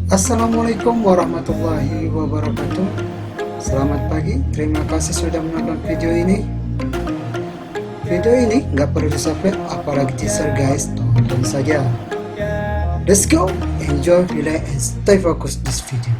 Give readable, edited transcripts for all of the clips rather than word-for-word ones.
Assalamualaikum warahmatullahi wabarakatuh. Selamat pagi, terima kasih sudah menonton video ini. Video ini nggak perlu di-subscribe, apalagi teaser guys, tonton saja. Let's go, enjoy, relax, and stay focused this video.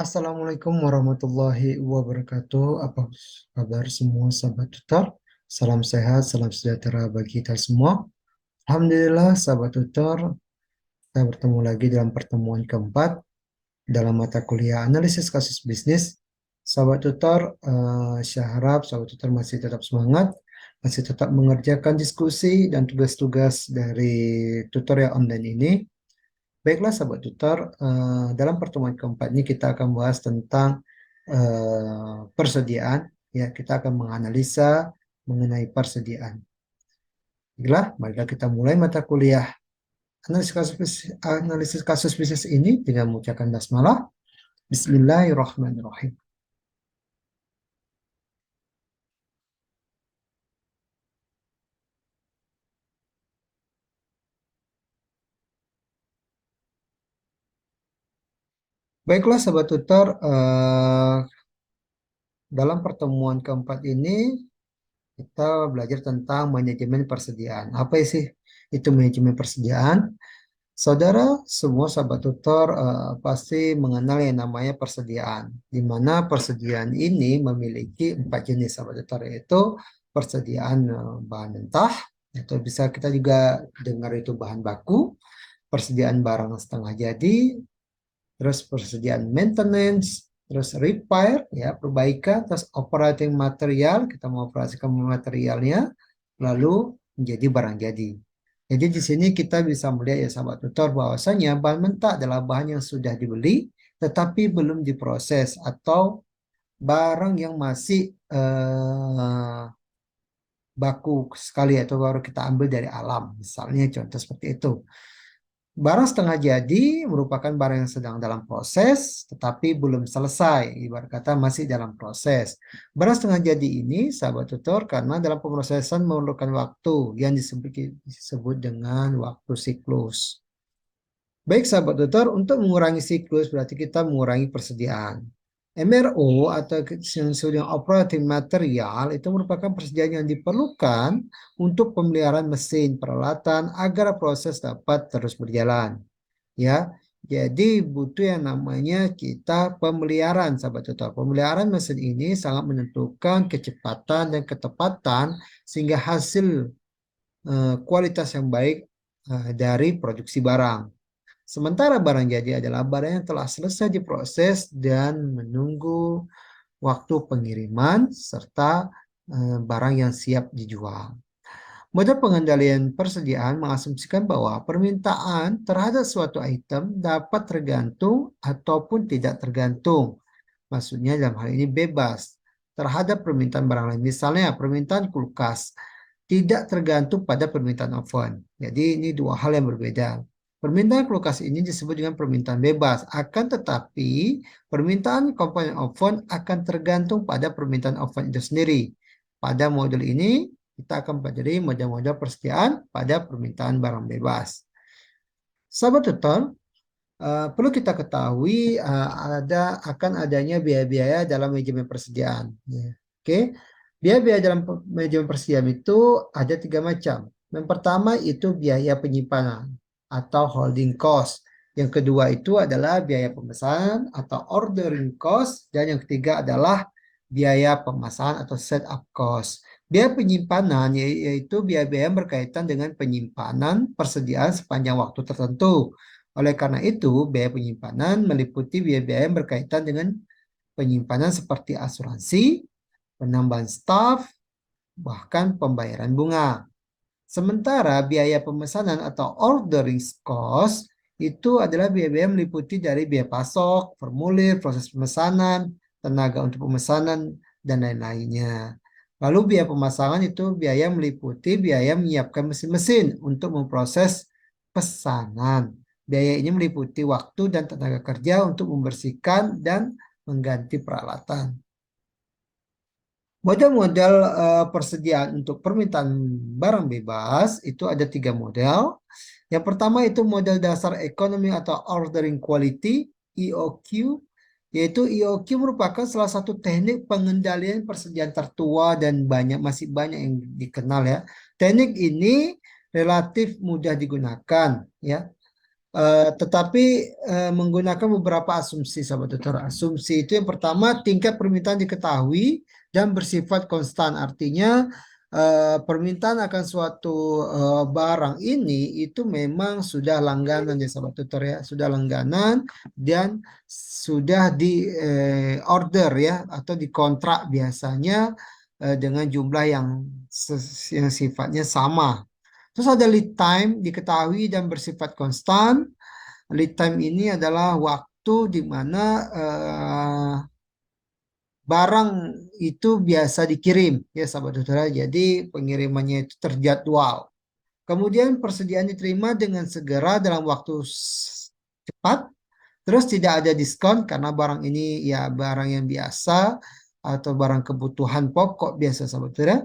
Assalamualaikum warahmatullahi wabarakatuh. Apa kabar semua sahabat tutor? Salam sehat, salam sejahtera bagi kita semua. Alhamdulillah sahabat tutor, kita bertemu lagi dalam pertemuan keempat dalam mata kuliah analisis kasus bisnis. Sahabat tutor, saya harap sahabat tutor masih tetap semangat, masih tetap mengerjakan diskusi dan tugas-tugas dari tutorial online ini. Baiklah sahabat tutor, dalam pertemuan keempat ini kita akan bahas tentang persediaan. Ya, kita akan menganalisa mengenai persediaan. Baiklah, marilah kita mulai mata kuliah analisis kasus bisnis ini dengan mengucapkan basmalah. Bismillahirrahmanirrahim. Baiklah sahabat tutor, dalam pertemuan keempat ini kita belajar tentang manajemen persediaan. Apa sih itu manajemen persediaan? Saudara, semua sahabat tutor pasti mengenal yang namanya persediaan, di mana persediaan ini memiliki 4 jenis sahabat tutor, yaitu persediaan bahan mentah, atau bisa kita juga dengar itu bahan baku, persediaan barang setengah jadi, terus persediaan maintenance, terus repair, ya perbaikan, terus operating material, kita mau operasikan materialnya, lalu menjadi barang jadi. Jadi di sini kita bisa melihat ya sahabat tutor bahwasanya bahan mentah adalah bahan yang sudah dibeli tetapi belum diproses atau barang yang masih baku sekali atau baru kita ambil dari alam. Misalnya contoh seperti itu. Barang setengah jadi merupakan barang yang sedang dalam proses tetapi belum selesai, ibarat kata masih dalam proses. Barang setengah jadi ini sahabat tutor karena dalam pemrosesan memerlukan waktu yang disebut dengan waktu siklus. Baik sahabat tutor, untuk mengurangi siklus berarti kita mengurangi persediaan. MRO atau yang disebut dengan operating material itu merupakan persediaan yang diperlukan untuk pemeliharaan mesin peralatan agar proses dapat terus berjalan. Ya, Jadi butuh yang namanya kita pemeliharaan, sahabat tutor. Pemeliharaan mesin ini sangat menentukan kecepatan dan ketepatan sehingga hasil kualitas yang baik dari produksi barang. Sementara barang jadi adalah barang yang telah selesai diproses dan menunggu waktu pengiriman serta barang yang siap dijual. Model pengendalian persediaan mengasumsikan bahwa permintaan terhadap suatu item dapat tergantung ataupun tidak tergantung. Maksudnya dalam hal ini bebas terhadap permintaan barang lain. Misalnya permintaan kulkas tidak tergantung pada permintaan oven. Jadi ini dua hal yang berbeda. Permintaan kulkas ini disebut dengan permintaan bebas. Akan tetapi permintaan komponen oven akan tergantung pada permintaan oven itu sendiri. Pada modul ini kita akan pelajari model-model persediaan pada permintaan barang bebas. Sahabat tutor, perlu kita ketahui akan adanya biaya-biaya dalam manajemen persediaan. Ya. Oke, biaya-biaya dalam manajemen persediaan itu ada tiga macam. Yang pertama itu biaya penyimpanan atau holding cost. Yang kedua itu adalah biaya pemesanan atau ordering cost. Dan yang ketiga adalah biaya pemasangan atau setup cost. Biaya penyimpanan yaitu biaya-biaya yang berkaitan dengan penyimpanan persediaan sepanjang waktu tertentu. Oleh karena itu, biaya penyimpanan meliputi biaya-biaya yang berkaitan dengan penyimpanan seperti asuransi, penambahan staf, bahkan pembayaran bunga. Sementara biaya pemesanan atau ordering cost itu adalah biaya-biaya meliputi dari biaya pasok, formulir, proses pemesanan, tenaga untuk pemesanan, dan lain-lainnya. Lalu biaya pemasangan itu biaya meliputi biaya menyiapkan mesin-mesin untuk memproses pesanan. Biaya ini meliputi waktu dan tenaga kerja untuk membersihkan dan mengganti peralatan. Model-model persediaan untuk permintaan barang bebas itu ada tiga model. Yang pertama itu model dasar ekonomi atau ordering quality (EOQ), yaitu EOQ merupakan salah satu teknik pengendalian persediaan tertua dan masih banyak yang dikenal ya. Teknik ini relatif mudah digunakan ya. Tetapi menggunakan beberapa asumsi, sahabat tutor. Asumsi itu yang pertama, tingkat permintaan diketahui dan bersifat konstan. Artinya permintaan akan suatu barang ini itu memang sudah langganan ya, sahabat tutor ya, sudah langganan dan sudah di order ya atau dikontrak biasanya dengan jumlah yang sifatnya sama. Terus ada lead time diketahui dan bersifat konstan. Lead time ini adalah waktu di mana barang itu biasa dikirim ya, sahabat saudara. Jadi pengirimannya itu terjadwal. Kemudian persediaan diterima dengan segera dalam waktu cepat. Terus tidak ada diskon karena barang ini ya barang yang biasa atau barang kebutuhan pokok biasa, sahabat saudara.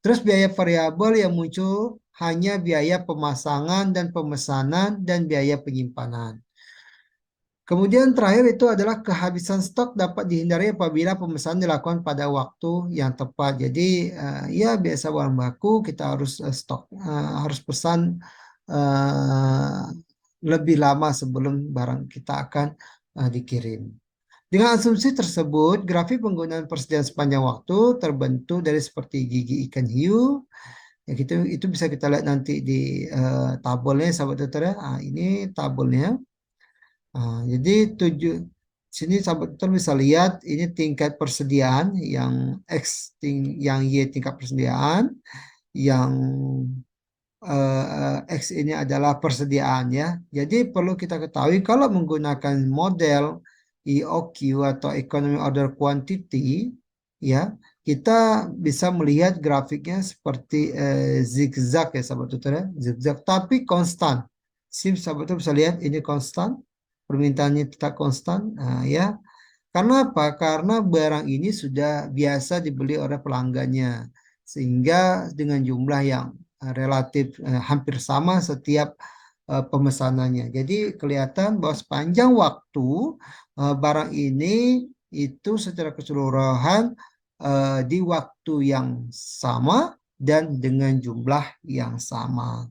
Terus biaya variabel yang muncul hanya biaya pemasangan dan pemesanan dan biaya penyimpanan. Kemudian terakhir itu adalah kehabisan stok dapat dihindari apabila pemesanan dilakukan pada waktu yang tepat. Jadi ya biasa barang baku kita harus stok, harus pesan uh, lebih lama sebelum barang kita akan dikirim. Dengan asumsi tersebut, grafik penggunaan persediaan sepanjang waktu terbentuk dari seperti gigi ikan hiu. Ya, gitu, itu bisa kita lihat nanti di tabelnya, sahabat tutor ya. Ini tabelnya. Jadi sini sahabat tutor bisa lihat ini tingkat persediaan yang yang Y tingkat persediaan, yang X ini adalah persediaan ya. Jadi perlu kita ketahui kalau menggunakan model EOQ atau Economic Order Quantity ya, kita bisa melihat grafiknya seperti zigzag ya, sahabat tutor ya, zigzag tapi konstan. Sahabat tutor bisa lihat ini konstan, permintaannya tetap konstan. Nah, ya. Karena apa? Karena barang ini sudah biasa dibeli oleh pelanggannya, sehingga dengan jumlah yang relatif hampir sama setiap pemesanannya. Jadi kelihatan bahwa sepanjang waktu barang ini itu secara keseluruhan di waktu yang sama dan dengan jumlah yang sama.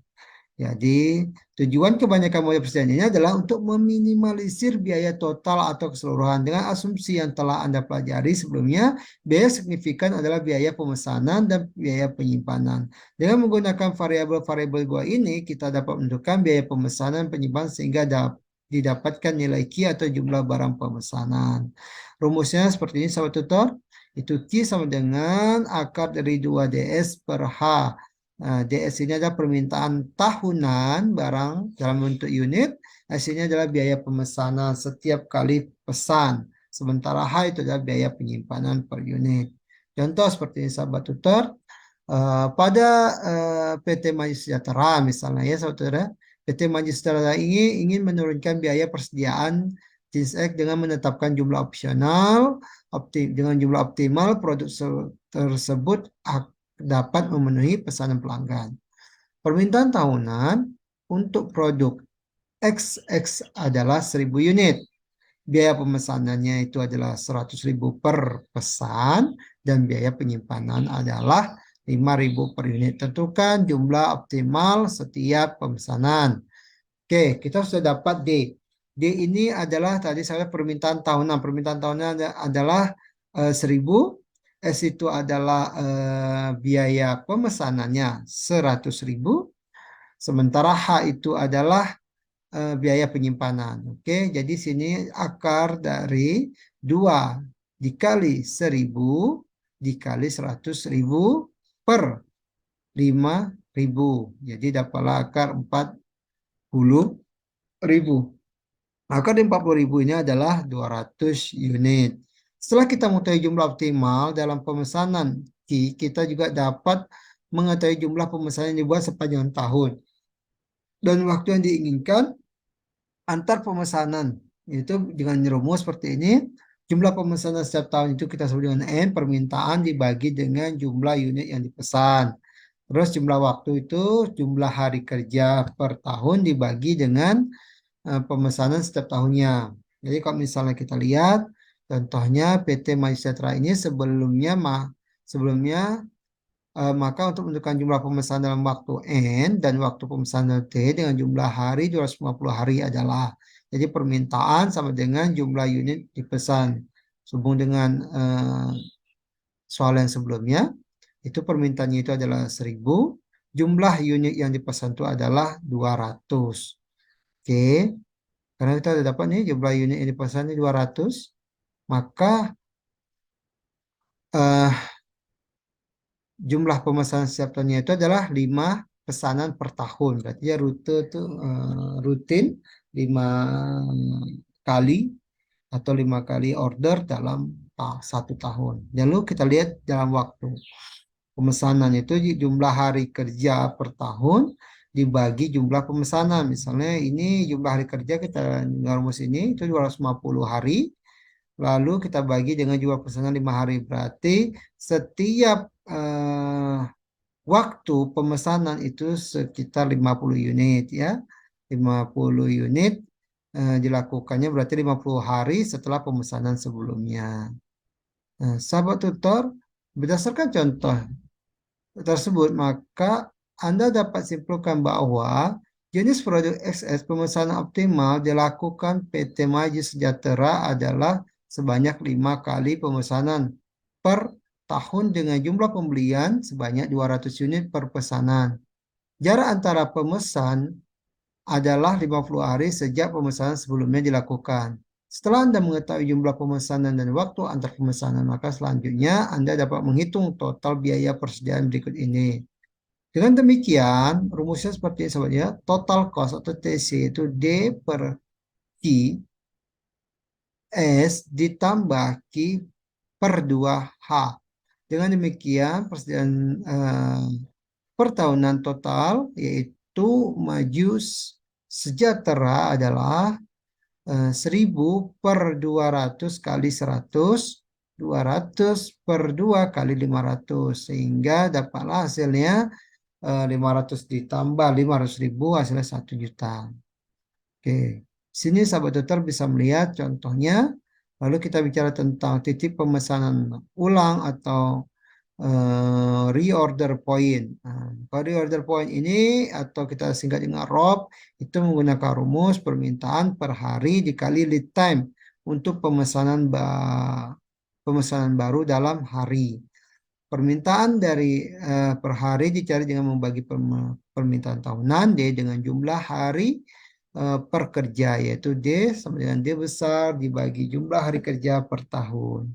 Jadi, tujuan kebanyakan model persediaan ini adalah untuk meminimalisir biaya total atau keseluruhan. Dengan asumsi yang telah Anda pelajari sebelumnya, biaya signifikan adalah biaya pemesanan dan biaya penyimpanan. Dengan menggunakan variabel-variabel dua ini, kita dapat menentukan biaya pemesanan penyimpanan sehingga didapatkan nilai Q atau jumlah barang pemesanan. Rumusnya seperti ini, sahabat tutor. Itu Q sama dengan akar dari 2DS per H. Nah, DS ini adalah permintaan tahunan barang dalam bentuk unit. S ini adalah biaya pemesanan setiap kali pesan. Sementara H itu adalah biaya penyimpanan per unit. Contoh seperti ini, sahabat tutor. Pada PT Maju Sejahtera misalnya ya saudara, PT Maju Sejahtera ini ingin menurunkan biaya persediaan jenis X dengan menetapkan jumlah opsional, dengan jumlah optimal produk tersebut dapat memenuhi pesanan pelanggan. Permintaan tahunan untuk produk XX adalah 1000 unit. Biaya pemesanannya itu adalah 100.000 per pesan dan biaya penyimpanan adalah 5.000 per unit. Tentukan jumlah optimal setiap pemesanan. Oke, kita sudah dapat D. D ini adalah tadi saya permintaan tahunan. Permintaan tahunan adalah 1000. S itu adalah biaya pemesanannya 100.000. Sementara H itu adalah biaya penyimpanan. Oke, jadi sini akar dari 2 dikali 1000 dikali 100.000 per 5.000. Jadi dapatlah akar 40.000. Akar dari 40.000 ini adalah 200 unit. Setelah kita mengetahui jumlah optimal dalam pemesanan, kita juga dapat mengetahui jumlah pemesanan yang dibuat sepanjang tahun dan waktu yang diinginkan antar pemesanan. Itu dengan rumus seperti ini. Jumlah pemesanan setiap tahun itu kita sebut dengan N, permintaan dibagi dengan jumlah unit yang dipesan. Terus jumlah waktu itu jumlah hari kerja per tahun dibagi dengan pemesanan setiap tahunnya. Jadi kalau misalnya kita lihat, contohnya PT Sejahtera ini sebelumnya maka untuk menentukan jumlah pemesanan dalam waktu N dan waktu pemesanan T dengan jumlah hari 250 hari adalah. Jadi permintaan sama dengan jumlah unit dipesan. Sehubung dengan soal yang sebelumnya, itu permintaannya itu adalah 1000. Jumlah unit yang dipesan itu adalah 200. Oke, karena kita sudah dapat nih jumlah unit yang dipesan ini 200, maka eh, jumlah pemesanan setiap tahunnya itu adalah 5 pesanan per tahun. Berarti ya rute itu rutin 5 kali atau 5 kali order dalam 1 tahun. Lalu kita lihat dalam waktu. Pemesanan itu jumlah hari kerja per tahun dibagi jumlah pemesanan. Misalnya ini jumlah hari kerja kita rumus ini itu 250 hari. Lalu kita bagi dengan jumlah pesanan 5 hari. Berarti setiap waktu pemesanan itu sekitar 50 unit ya. 50 unit dilakukannya berarti 50 hari setelah pemesanan sebelumnya. Nah, sahabat tutor, berdasarkan contoh tersebut, maka Anda dapat simpulkan bahwa jenis produk XS pemesanan optimal dilakukan PT Maju Sejahtera adalah sebanyak 5 kali pemesanan per tahun dengan jumlah pembelian sebanyak 200 unit per pesanan. Jarak antara pemesan adalah 50 hari sejak pemesanan sebelumnya dilakukan. Setelah Anda mengetahui jumlah pemesanan dan waktu antar pemesanan, maka selanjutnya Anda dapat menghitung total biaya persediaan berikut ini. Dengan demikian, rumusnya seperti ini sahabat ya. Total cost atau TC itu D per Q S ditambah Q per 2H. Dengan demikian, persediaan pertahunan total yaitu Maju Sejahtera adalah 1000 per 200 kali 100, 200 per 2 kali 500. Sehingga dapatlah hasilnya 500 ditambah 500.000 hasilnya 1 juta. Oke, sini sahabat tutor bisa melihat contohnya. Lalu kita bicara tentang titik pemesanan ulang atau reorder point. Nah, kalau reorder point ini atau kita singkat dengan ROP itu menggunakan rumus permintaan per hari dikali lead time untuk pemesanan baru dalam hari. Permintaan dari per hari dicari dengan membagi permintaan tahunan D dengan jumlah hari per kerja, yaitu D sama dengan D besar dibagi jumlah hari kerja per tahun.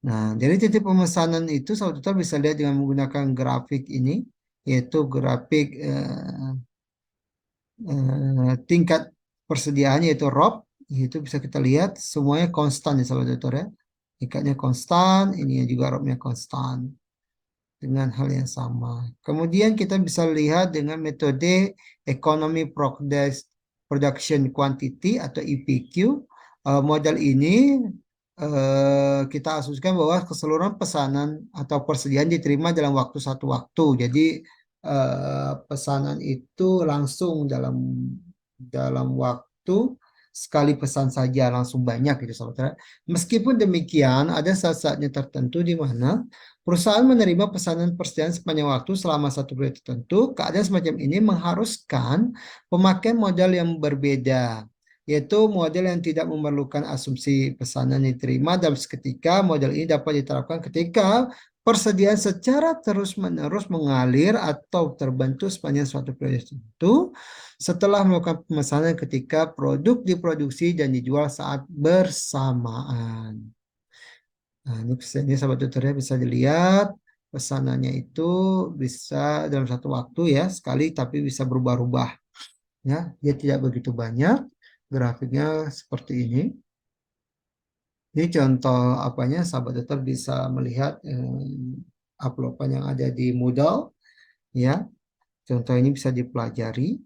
Nah, dari titik pemesanan itu saudara tutor bisa lihat dengan menggunakan grafik ini, yaitu grafik tingkat persediaannya yaitu ROP, itu bisa kita lihat semuanya konstan ya saudara tutor ya. Tingkatnya konstan, ini juga ROP-nya konstan dengan hal yang sama. Kemudian kita bisa lihat dengan metode Economy Production Quantity atau EPQ. Model ini kita asumsikan bahwa keseluruhan pesanan atau persediaan diterima dalam waktu satu waktu. Jadi pesanan itu langsung dalam waktu sekali pesan saja langsung banyak gitu saudara. Meskipun demikian ada saat-saatnya tertentu di mana perusahaan menerima pesanan persediaan sepanjang waktu selama satu periode tertentu. Keadaan semacam ini mengharuskan pemakaian modal yang berbeda, yaitu model yang tidak memerlukan asumsi pesanan diterima dalam seketika. Model ini dapat diterapkan ketika persediaan secara terus-menerus mengalir atau terbentuk sepanjang suatu periode tertentu setelah melakukan pemesanan ketika produk diproduksi dan dijual saat bersamaan. Nah, ini sahabat tutornya bisa dilihat pesanannya itu bisa dalam satu waktu ya sekali tapi bisa berubah-ubah ya, dia tidak begitu banyak. Grafiknya seperti ini. Ini contoh apanya sahabat tutor bisa melihat uploadan yang ada di Moodle ya. Contoh ini bisa dipelajari.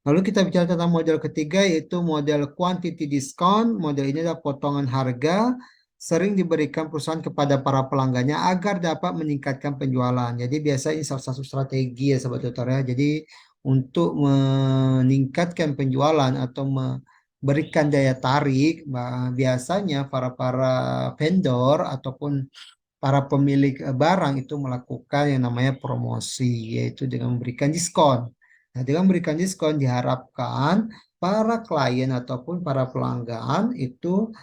Lalu kita bicara tentang model ketiga yaitu model quantity discount. Model ini adalah potongan harga sering diberikan perusahaan kepada para pelanggannya agar dapat meningkatkan penjualan. Jadi biasanya ini salah satu strategi ya sahabat tutor ya. Jadi untuk meningkatkan penjualan atau memberikan daya tarik, biasanya para vendor ataupun para pemilik barang itu melakukan yang namanya promosi, yaitu dengan memberikan diskon. Nah, dengan memberikan diskon diharapkan para klien ataupun para pelanggan itu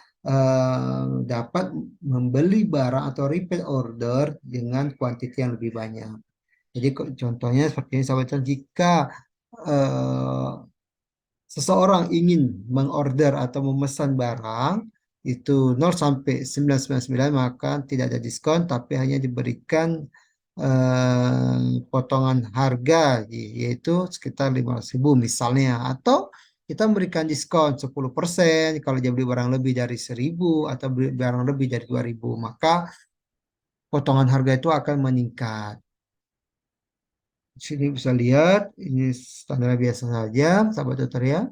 dapat membeli barang atau repeat order dengan kuantiti yang lebih banyak. Jadi contohnya seperti ini sahabat, jika eh, seseorang ingin mengorder atau memesan barang itu 0 sampai 999 maka tidak ada diskon tapi hanya diberikan potongan harga yaitu sekitar 15.000 misalnya, atau kita memberikan diskon 10% kalau dia beli barang lebih dari 1.000 atau beli barang lebih dari 2.000 maka potongan harga itu akan meningkat. Di sini bisa lihat ini standar biasa saja sahabat tutor ya.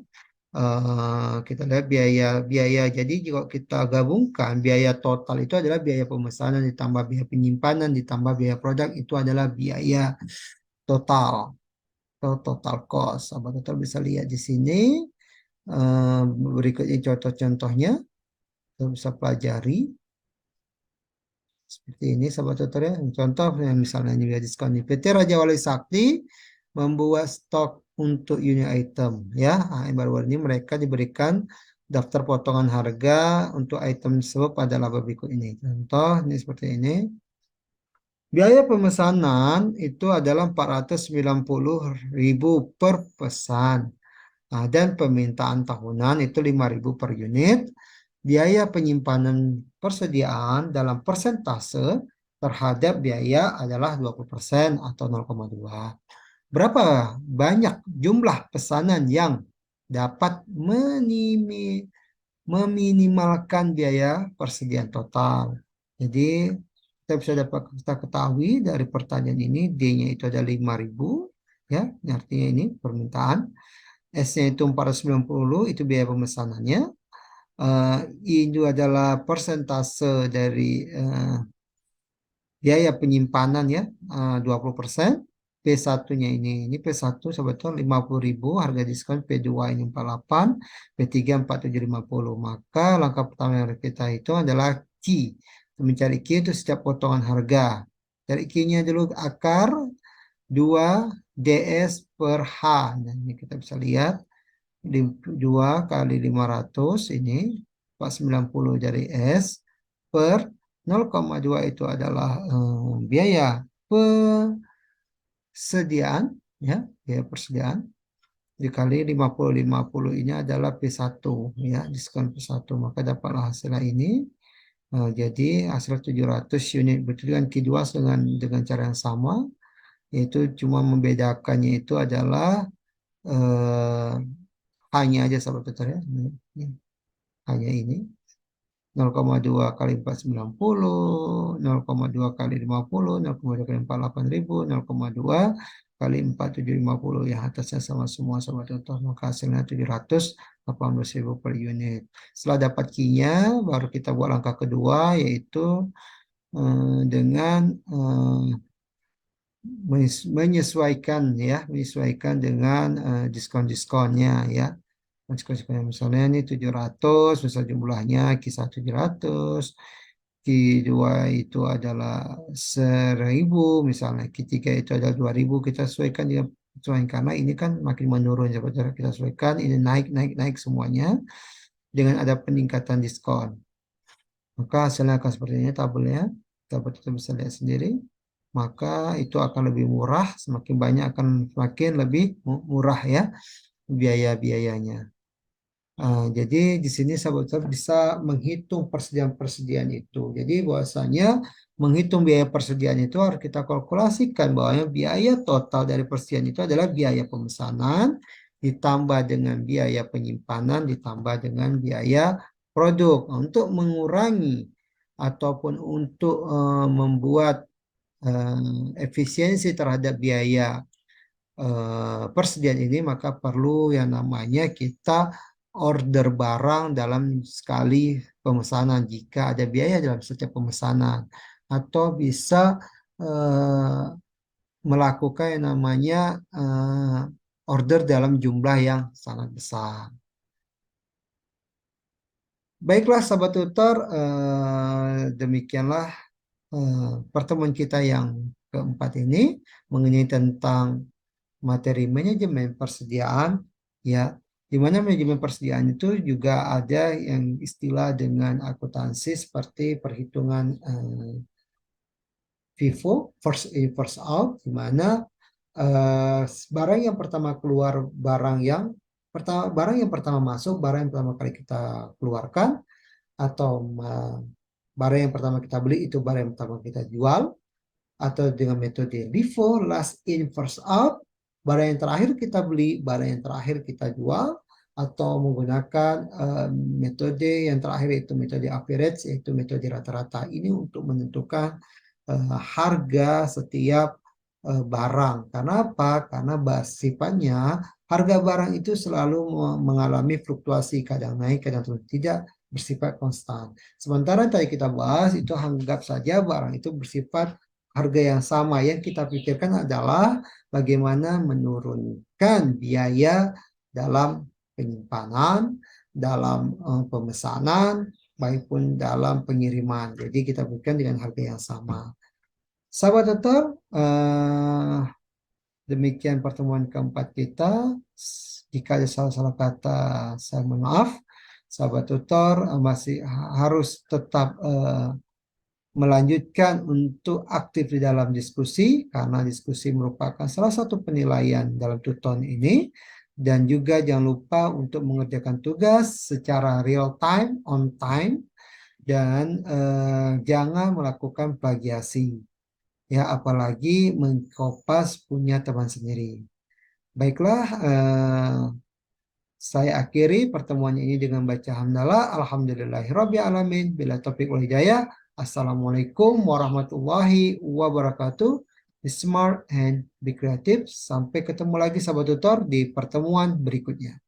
Kita lihat biaya. Jadi jika kita gabungkan biaya total itu adalah biaya pemesanan ditambah biaya penyimpanan ditambah biaya produk itu adalah biaya total atau total cost. Sahabat tutor bisa lihat di sini. Berikut ini contoh-contohnya kita bisa pelajari seperti ini sahabat tutor ya. Contoh yang misalnya ini diskon nih. PT Raja Wali Sakti membuat stok untuk unit item ya. Nah, yang baru ini mereka diberikan daftar potongan harga untuk item tersebut pada laba berikut ini. Contoh ini seperti ini. Biaya pemesanan itu adalah 490.000 per pesan. Nah, dan permintaan tahunan itu 5.000 per unit. Biaya penyimpanan persediaan dalam persentase terhadap biaya adalah 20% atau 0,2. Berapa banyak jumlah pesanan yang dapat meminimalkan biaya persediaan total. Jadi kita bisa kita ketahui dari pertanyaan ini D-nya itu ada 5.000 ya, artinya ini permintaan. S-nya itu 490 itu biaya pemesanannya. Ini adalah persentase dari biaya penyimpanan ya 20%. P1-nya ini P1 sebetulnya 50.000 harga diskon, P2 ini 48, P3 4750. Maka langkah pertama yang kita itu adalah Q Mencari Q itu setiap potongan harga. Cari Q-nya dulu akar 2 DS per H. Nah, ini kita bisa lihat 2 kali 500 ini 490 dari S per 0,2 itu adalah biaya persediaan, ya, biaya persediaan dikali 50 ini adalah P1, ya, diskon P1, maka dapatlah hasilnya ini. Jadi hasil 700 unit, betul dengan Q2 dengan cara yang sama, yaitu cuma membedakannya itu adalah eh, hanya aja sahabat tutor ya. Ini, hanya ini 0,2 kali 490, 0,2 kali 50, 0,2 kali 48.000, 0,2 kali 4750, yang atasnya sama semua sobat tutor, maka hasilnya 718.000 per unit. Setelah dapat key-nya, baru kita buat langkah kedua, yaitu dengan menyesuaikan dengan diskon-diskonnya, ya. Diskon misalnya ini 700, misal jumlahnya kisah 700, Q2 itu adalah 1.000, misalnya Q3 itu adalah 2.000, kita sesuaikan dia sesuaikan, karena ini kan makin menurun, saudara, kita sesuaikan ini naik naik naik semuanya dengan ada peningkatan diskon, maka hasilnya akan seperti ini tabelnya, kita bisa lihat sendiri, maka itu akan lebih murah, semakin banyak akan semakin lebih murah, ya, biaya-biayanya. Jadi di sini sahabat bisa menghitung persediaan-persediaan itu. Jadi bahwasanya menghitung biaya persediaan itu harus kita kalkulasikan bahwa biaya total dari persediaan itu adalah biaya pemesanan ditambah dengan biaya penyimpanan ditambah dengan biaya produk. Untuk mengurangi ataupun untuk membuat efisiensi terhadap biaya persediaan ini, maka perlu yang namanya kita order barang dalam sekali pemesanan jika ada biaya dalam setiap pemesanan, atau bisa eh, melakukan yang namanya order dalam jumlah yang sangat besar. Baiklah sahabat tutor, demikianlah pertemuan kita yang keempat ini mengenai tentang materi manajemen persediaan, ya, di mana manajemen persediaan itu juga ada yang istilah dengan akuntansi seperti perhitungan FIFO, first in first out, di mana barang yang pertama keluar, barang yang pertama masuk, barang yang pertama kali kita keluarkan, atau barang yang pertama kita beli itu barang yang pertama kita jual, atau dengan metode LIFO, last in first out, barang yang terakhir kita beli, barang yang terakhir kita jual, atau menggunakan metode yang terakhir itu metode average, yaitu metode rata-rata. Ini untuk menentukan harga setiap barang. Karena apa? Karena sifatnya harga barang itu selalu mengalami fluktuasi, kadang naik, kadang turun, tidak bersifat konstan. Sementara yang tadi kita bahas itu anggap saja barang itu bersifat harga yang sama. Yang kita pikirkan adalah bagaimana menurunkan biaya dalam penyimpanan, dalam pemesanan, maupun dalam pengiriman. Jadi kita berikan dengan harga yang sama. Sahabat tutor, demikian pertemuan keempat kita. Jika ada salah-salah kata, saya mohon maaf. Sahabat tutor masih harus tetap melanjutkan untuk aktif di dalam diskusi, karena diskusi merupakan salah satu penilaian dalam tuton ini. Dan juga jangan lupa untuk mengerjakan tugas secara real time, on time, dan jangan melakukan plagiasi, ya, apalagi mengkopas punya teman sendiri. Baiklah, saya akhiri pertemuan ini dengan baca hamdalah alhamdulillahirabbil alamin, bila taufik wal hidayah. Assalamualaikum warahmatullahi wabarakatuh. Be smart and be creative. Sampai ketemu lagi sahabat tutor di pertemuan berikutnya.